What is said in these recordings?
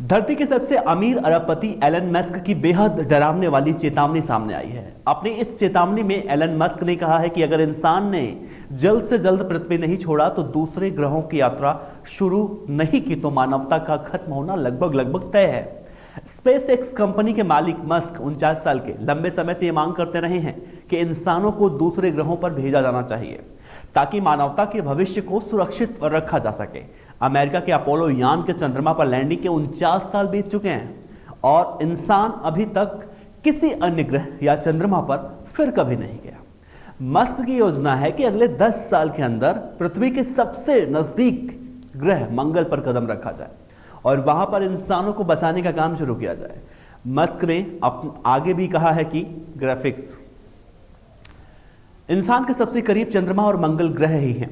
धरती के सबसे अमीर अरबपति एलन मस्क की बेहद डरावने वाली चेतावनी सामने आई है। अपनी इस चेतावनी में एलन मस्क ने कहा है कि अगर इंसान ने जल्द से जल्द पृथ्वी नहीं छोड़ा तो दूसरे ग्रहों की यात्रा शुरू नहीं की तो मानवता का खत्म होना लगभग तय है। स्पेस एक्स कंपनी के मालिक मस्क 49 साल के लंबे समय से ये मांग करते रहे हैं कि इंसानों को दूसरे ग्रहों पर भेजा जाना चाहिए ताकि मानवता के भविष्य को सुरक्षित रखा जा सके। अमेरिका के अपोलो यान के चंद्रमा पर लैंडिंग के 49 साल बीत चुके हैं और इंसान अभी तक किसी अन्य ग्रह या चंद्रमा पर फिर कभी नहीं गया। मस्क की योजना है कि अगले 10 साल के अंदर पृथ्वी के सबसे नजदीक ग्रह मंगल पर कदम रखा जाए और वहां पर इंसानों को बसाने का काम शुरू किया जाए। मस्क ने आगे भी कहा है कि ग्राफिक्स इंसान के सबसे करीब चंद्रमा और मंगल ग्रह ही हैं।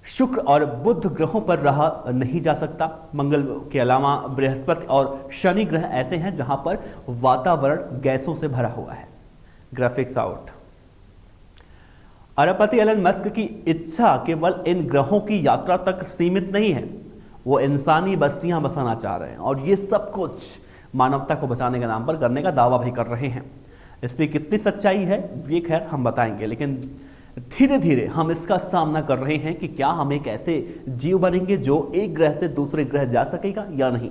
शुक्र और बुध ग्रहों पर रहा नहीं जा सकता। मंगल के अलावा बृहस्पति और शनि ग्रह ऐसे हैं जहां पर वातावरण गैसों से भरा हुआ है। Graphics out. अरबपति एलन मस्क की इच्छा केवल इन ग्रहों की यात्रा तक सीमित नहीं है, वो इंसानी बस्तियां बसाना चाह रहे हैं और ये सब कुछ मानवता को बचाने के नाम पर करने का दावा भी कर रहे हैं। इसमें कितनी सच्चाई है ये खैर हम बताएंगे, लेकिन धीरे धीरे हम इसका सामना कर रहे हैं कि क्या हम एक ऐसे जीव बनेंगे जो एक ग्रह से दूसरे ग्रह जा सकेगा या नहीं।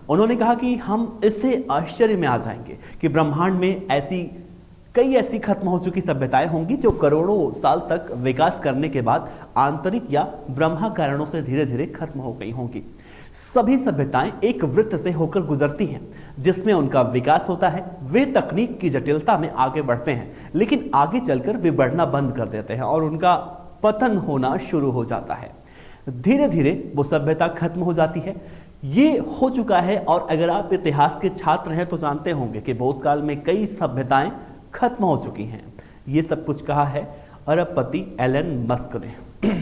उन्होंने कहा कि हम इससे आश्चर्य में आ जाएंगे कि ब्रह्मांड में कई ऐसी खत्म हो चुकी सभ्यताएं होंगी जो करोड़ों साल तक विकास करने के बाद आंतरिक या ब्रह्मा कारणों से धीरे धीरे खत्म हो गई होंगी। सभी सभ्यताएं एक वृत्त से होकर गुजरती हैं जिसमें उनका विकास होता है। वे तकनीक की जटिलता में आगे बढ़ते हैं लेकिन आगे चलकर वे बढ़ना बंद कर देते हैं और उनका पतन होना शुरू हो जाता है। धीरे धीरे वो सभ्यता खत्म हो जाती है। ये हो चुका है और अगर आप इतिहास के छात्र हैं तो जानते होंगे कि भूतकाल में कई सभ्यताएं खत्म हो चुकी हैं। ये सब कुछ कहा है अरबपति एलन मस्क ने।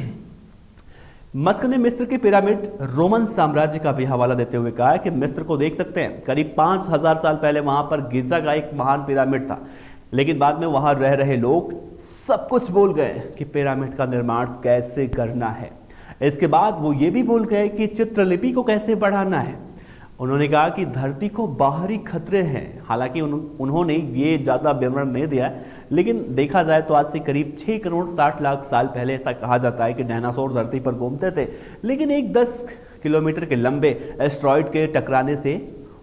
मस्क ने मिस्र के पिरामिड रोमन साम्राज्य का भी हवाला देते हुए कहा है कि मिस्र को देख सकते हैं, करीब 5000 साल पहले वहां पर गिजा का एक महान पिरामिड था, लेकिन बाद में वहां रह रहे लोग सब कुछ भूल गए कि पिरामिड का निर्माण कैसे करना है। इसके बाद वो ये भी भूल गए कि चित्रलिपि को कैसे बढ़ाना है। उन्होंने कहा कि धरती को बाहरी खतरे हैं। हालांकि उन्होंने ये ज़्यादा विवरण नहीं दिया, लेकिन देखा जाए तो आज से करीब 6 करोड़ 60 लाख साल पहले ऐसा कहा जाता है कि डायनासोर धरती पर घूमते थे, लेकिन एक 10 किलोमीटर के लंबे एस्ट्रॉइड के टकराने से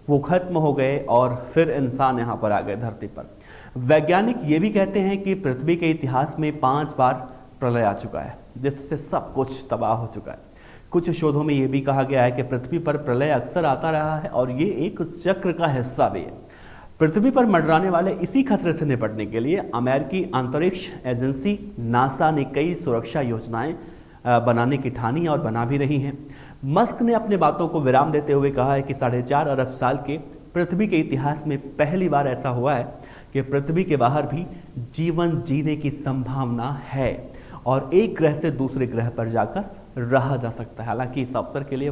वो खत्म हो गए और फिर इंसान यहाँ पर आ गए धरती पर। वैज्ञानिक ये भी कहते हैं कि पृथ्वी के इतिहास में 5 बार प्रलय आ चुका है जिससे सब कुछ तबाह हो चुका है। कुछ शोधों में यह भी कहा गया है कि पृथ्वी पर प्रलय अक्सर आता रहा है और ये एक चक्र का हिस्सा भी है। पृथ्वी पर मंडराने वाले इसी खतरे से निपटने के लिए अमेरिकी अंतरिक्ष एजेंसी नासा ने कई सुरक्षा योजनाएं बनाने की ठानी और बना भी रही हैं। मस्क ने अपने बातों को विराम देते हुए कहा है कि 4.5 अरब साल के पृथ्वी के इतिहास में पहली बार ऐसा हुआ है कि पृथ्वी के बाहर भी जीवन जीने की संभावना है और एक ग्रह से दूसरे ग्रह पर जाकर रहा जा सकता है। हालांकि इस अवसर के लिए